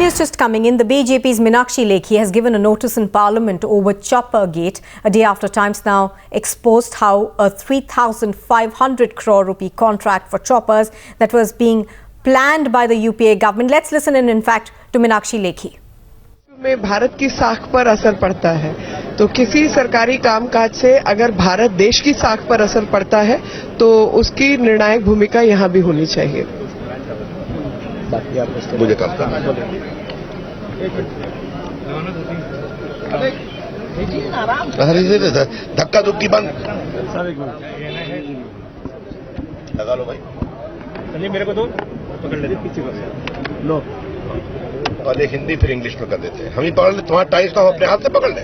news just coming in. The BJP's Meenakshi Lekhi has given a notice in Parliament over Chopper Gate, a day after Times Now exposed how a 3,500 crore rupee contract for choppers that was being planned by the UPA government. Let's listen in fact, to Meenakshi Lekhi. में भारत की साख पर असर पड़ता है, तो किसी सरकारी कामकाज से अगर भारत देश की साख पर असर पड़ता है तो उसकी निर्णायक भूमिका यहाँ भी होनी चाहिए। मुझे काम करना धक्का धुक्की बंद लगा लो भाई, चलिए मेरे को तो पकड़ लेते पीछे लो, और एक हिंदी फिर इंग्लिश में कर देते हैं। हम ही पकड़ ले, तुम्हारा टाइम्स का हम अपने हाथ से पकड़ ले।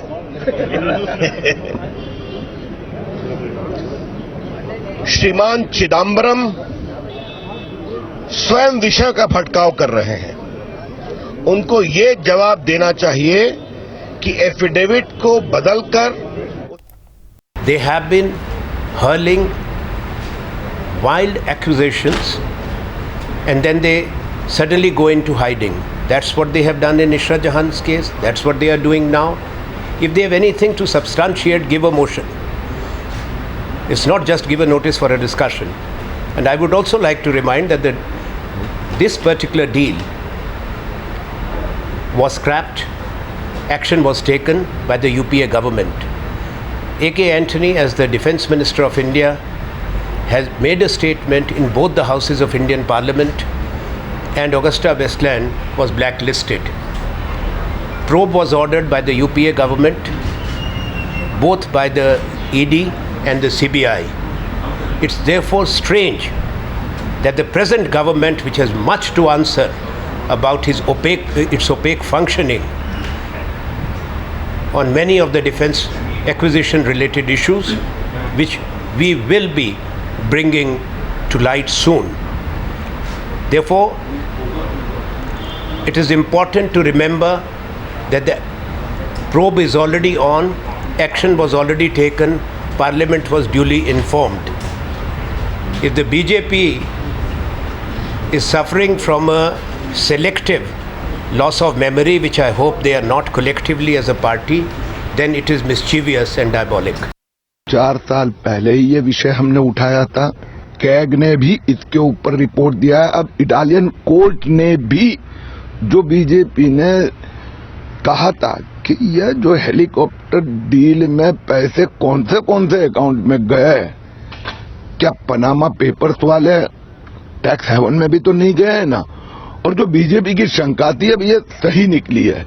श्रीमान चिदम्बरम स्वयं विषय का भटकाव कर रहे हैं। उनको ये जवाब देना चाहिए कि एफिडेविट को बदलकर They have been hurling wild accusations and then they suddenly go into hiding. That's what they have done in Ishra Jahan's case. That's what they are doing now. If they have anything to substantiate, give a motion. It's not just give a notice for a discussion. And I would also like to remind that this particular deal was scrapped. Action was taken by the UPA government. A.K. Antony, as the Defence Minister of India, has made a statement in both the houses of Indian Parliament, and Augusta Westland was blacklisted. Probe was ordered by the UPA government, both by the ED and the CBI. It's therefore strange that the present government, which has much to answer about its opaque functioning on many of the defence acquisition related issues, which we will be bringing to light soon. Therefore, it is important to remember that the probe is already on, action was already taken, Parliament was duly informed. If the BJP is suffering from a selective loss of memory, which I hope they are not collectively as a party, then it is mischievous and diabolic. 4 साल पहले ही ये विषय हमने उठाया था, CAG ने भी इसके ऊपर रिपोर्ट दिया है। अब इटालियन कोर्ट ने भी, जो बीजेपी ने कहा था कि यह जो हेलीकॉप्टर डील में पैसे कौन से अकाउंट में गए, क्या पनामा पेपर्स वाले टैक्स हेवन में भी तो नहीं गए हैं ना। और जो बीजेपी की शंका थी अब ये सही निकली है।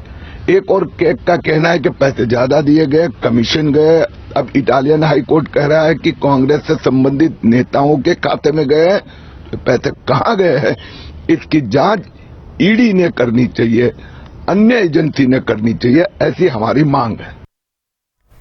एक और कैग का कहना है कि पैसे ज्यादा दिए गए, कमीशन गए। अब इटालियन हाई कोर्ट कह रहा है कि कांग्रेस से संबंधित नेताओं के खाते में गए, तो पैसे कहां गए हैं इसकी जांच ईडी ने करनी चाहिए, अन्य एजेंसी ने करनी चाहिए, ऐसी हमारी मांग है।